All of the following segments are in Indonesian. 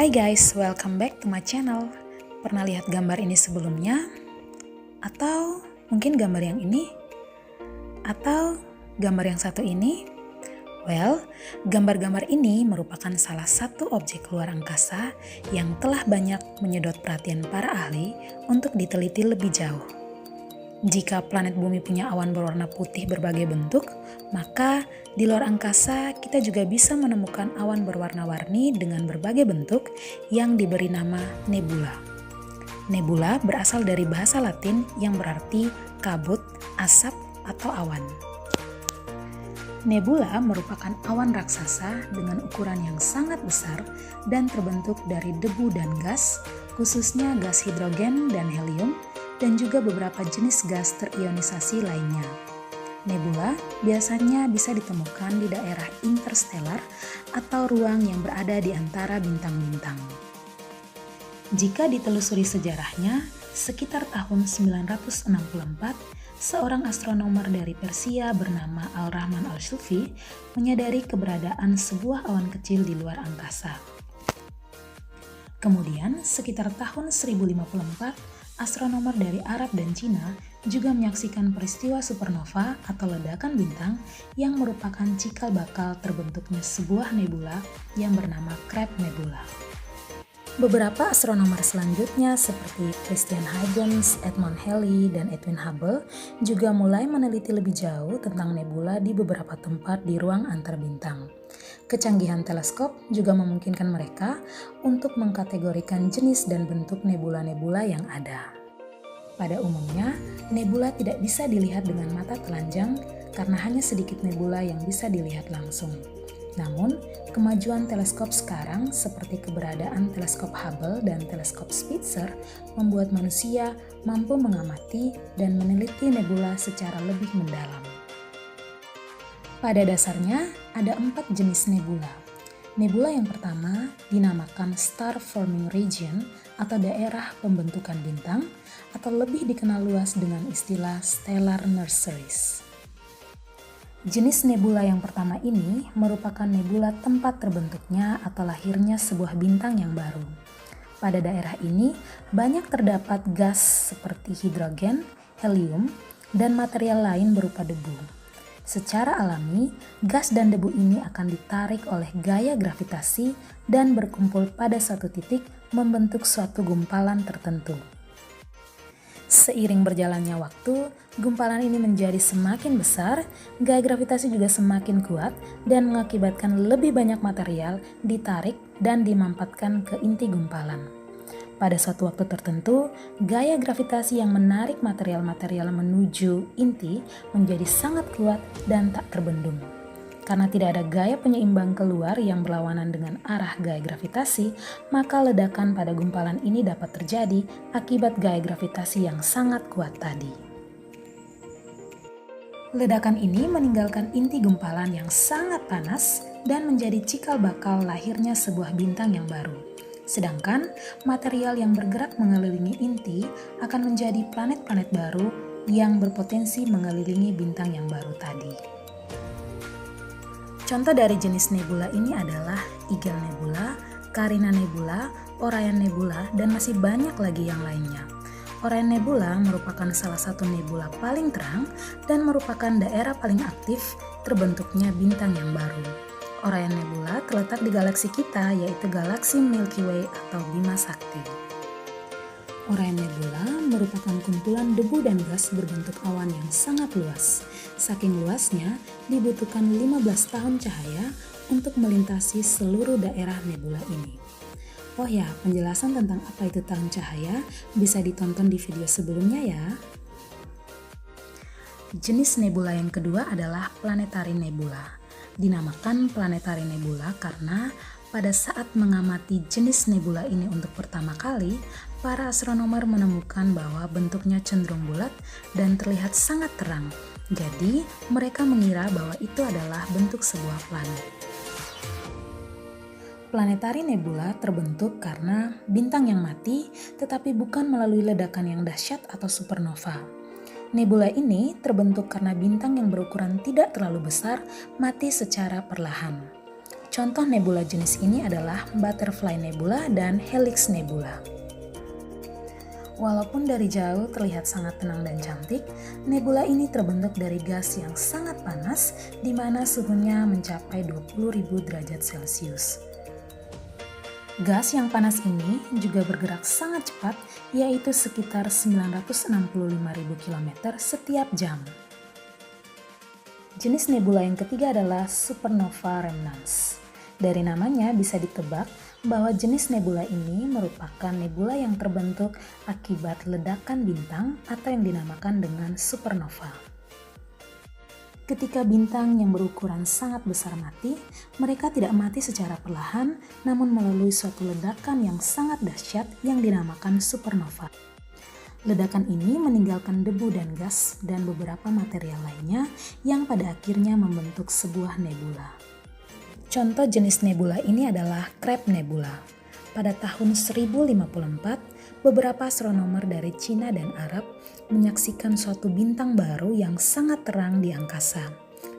Hai guys, welcome back to my channel. Pernah lihat gambar ini sebelumnya? Atau mungkin gambar yang ini? Atau gambar yang satu ini? Well, gambar-gambar ini merupakan salah satu objek luar angkasa yang telah banyak menyedot perhatian para ahli untuk diteliti lebih jauh. Jika planet bumi punya awan berwarna putih berbagai bentuk, maka di luar angkasa kita juga bisa menemukan awan berwarna-warni dengan berbagai bentuk yang diberi nama nebula. Nebula berasal dari bahasa Latin yang berarti kabut, asap, atau awan. Nebula merupakan awan raksasa dengan ukuran yang sangat besar dan terbentuk dari debu dan gas, khususnya gas hidrogen dan helium, dan juga beberapa jenis gas terionisasi lainnya. Nebula biasanya bisa ditemukan di daerah interstellar atau ruang yang berada di antara bintang-bintang. Jika ditelusuri sejarahnya, sekitar tahun 964, seorang astronomer dari Persia bernama Al-Rahman Al-Sufi menyadari keberadaan sebuah awan kecil di luar angkasa. Kemudian, sekitar tahun 1054, astronomer dari Arab dan Cina juga menyaksikan peristiwa supernova atau ledakan bintang yang merupakan cikal bakal terbentuknya sebuah nebula yang bernama Crab Nebula. Beberapa astronomer selanjutnya seperti Christian Huygens, Edmund Halley, dan Edwin Hubble juga mulai meneliti lebih jauh tentang nebula di beberapa tempat di ruang antar bintang. Kecanggihan teleskop juga memungkinkan mereka untuk mengkategorikan jenis dan bentuk nebula-nebula yang ada. Pada umumnya, nebula tidak bisa dilihat dengan mata telanjang karena hanya sedikit nebula yang bisa dilihat langsung. Namun, kemajuan teleskop sekarang seperti keberadaan teleskop Hubble dan teleskop Spitzer membuat manusia mampu mengamati dan meneliti nebula secara lebih mendalam. Pada dasarnya, ada 4 jenis nebula. Nebula yang pertama dinamakan Star Forming Region atau daerah pembentukan bintang, atau lebih dikenal luas dengan istilah Stellar Nurseries. Jenis nebula yang pertama ini merupakan nebula tempat terbentuknya atau lahirnya sebuah bintang yang baru. Pada daerah ini banyak terdapat gas seperti hidrogen, helium, dan material lain berupa debu. Secara alami, gas dan debu ini akan ditarik oleh gaya gravitasi dan berkumpul pada suatu titik membentuk suatu gumpalan tertentu. Seiring berjalannya waktu, gumpalan ini menjadi semakin besar, gaya gravitasi juga semakin kuat dan mengakibatkan lebih banyak material ditarik dan dimampatkan ke inti gumpalan. Pada suatu waktu tertentu, gaya gravitasi yang menarik material-material menuju inti menjadi sangat kuat dan tak terbendung. Karena tidak ada gaya penyeimbang keluar yang berlawanan dengan arah gaya gravitasi, maka ledakan pada gumpalan ini dapat terjadi akibat gaya gravitasi yang sangat kuat tadi. Ledakan ini meninggalkan inti gumpalan yang sangat panas dan menjadi cikal bakal lahirnya sebuah bintang yang baru. Sedangkan material yang bergerak mengelilingi inti akan menjadi planet-planet baru yang berpotensi mengelilingi bintang yang baru tadi. Contoh dari jenis nebula ini adalah Eagle Nebula, Carina Nebula, Orion Nebula, dan masih banyak lagi yang lainnya. Orion Nebula merupakan salah satu nebula paling terang dan merupakan daerah paling aktif terbentuknya bintang yang baru. Orion Nebula terletak di galaksi kita, yaitu galaksi Milky Way atau Bima Sakti. Orion Nebula merupakan kumpulan debu dan gas berbentuk awan yang sangat luas. Saking luasnya, dibutuhkan 15 tahun cahaya untuk melintasi seluruh daerah nebula ini. Oh ya, penjelasan tentang apa itu tahun cahaya bisa ditonton di video sebelumnya ya. Jenis nebula yang kedua adalah Planetary Nebula. Dinamakan Planetary Nebula karena pada saat mengamati jenis nebula ini untuk pertama kali, para astronomer menemukan bahwa bentuknya cenderung bulat dan terlihat sangat terang. Jadi, mereka mengira bahwa itu adalah bentuk sebuah planet. Planetary nebula terbentuk karena bintang yang mati, tetapi bukan melalui ledakan yang dahsyat atau supernova. Nebula ini terbentuk karena bintang yang berukuran tidak terlalu besar mati secara perlahan. Contoh nebula jenis ini adalah Butterfly Nebula dan Helix Nebula. Walaupun dari jauh terlihat sangat tenang dan cantik, nebula ini terbentuk dari gas yang sangat panas di mana suhunya mencapai 20.000 derajat Celcius. Gas yang panas ini juga bergerak sangat cepat, yaitu sekitar 965.000 km setiap jam. Jenis nebula yang ketiga adalah Supernova Remnants. Dari namanya bisa ditebak bahwa jenis nebula ini merupakan nebula yang terbentuk akibat ledakan bintang atau yang dinamakan dengan supernova. Ketika bintang yang berukuran sangat besar mati, mereka tidak mati secara perlahan, namun melalui suatu ledakan yang sangat dahsyat yang dinamakan supernova. Ledakan ini meninggalkan debu dan gas dan beberapa material lainnya yang pada akhirnya membentuk sebuah nebula. Contoh jenis nebula ini adalah Crab Nebula. Pada tahun 1054, beberapa astronomer dari Cina dan Arab menyaksikan suatu bintang baru yang sangat terang di angkasa.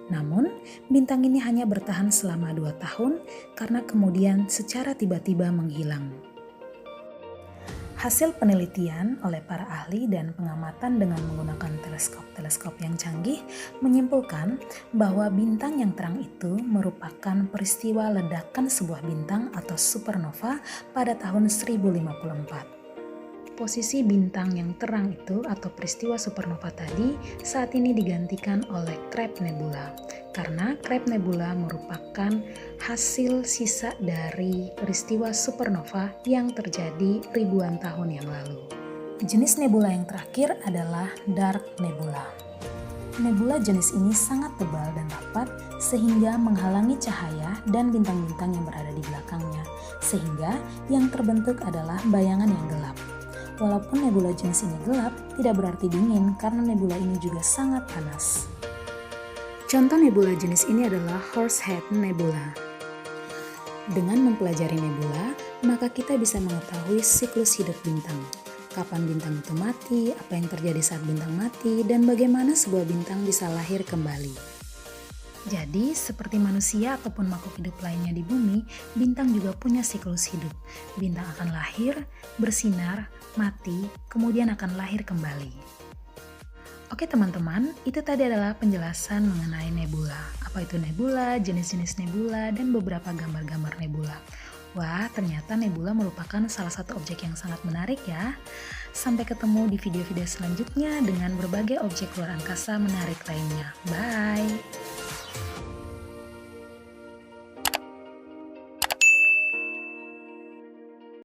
Namun, bintang ini hanya bertahan selama 2 tahun karena kemudian secara tiba-tiba menghilang. Hasil penelitian oleh para ahli dan pengamatan dengan menggunakan teleskop yang canggih menyimpulkan bahwa bintang yang terang itu merupakan peristiwa ledakan sebuah bintang atau supernova pada tahun 1054. Posisi bintang yang terang itu atau peristiwa supernova tadi saat ini digantikan oleh Crab Nebula. Karena Crab Nebula merupakan hasil sisa dari peristiwa supernova yang terjadi ribuan tahun yang lalu. Jenis nebula yang terakhir adalah Dark Nebula. Nebula jenis ini sangat tebal dan rapat sehingga menghalangi cahaya dan bintang-bintang yang berada di belakangnya, sehingga yang terbentuk adalah bayangan yang gelap. Walaupun nebula jenis ini gelap, tidak berarti dingin karena nebula ini juga sangat panas. Contoh nebula jenis ini adalah Horsehead Nebula. Dengan mempelajari nebula, maka kita bisa mengetahui siklus hidup bintang. Kapan bintang itu mati, apa yang terjadi saat bintang mati, dan bagaimana sebuah bintang bisa lahir kembali. Jadi, seperti manusia ataupun makhluk hidup lainnya di bumi, bintang juga punya siklus hidup. Bintang akan lahir, bersinar, mati, kemudian akan lahir kembali. Oke teman-teman, itu tadi adalah penjelasan mengenai nebula. Apa itu nebula, jenis-jenis nebula, dan beberapa gambar-gambar nebula. Wah, ternyata nebula merupakan salah satu objek yang sangat menarik ya. Sampai ketemu di video-video selanjutnya dengan berbagai objek luar angkasa menarik lainnya. Bye!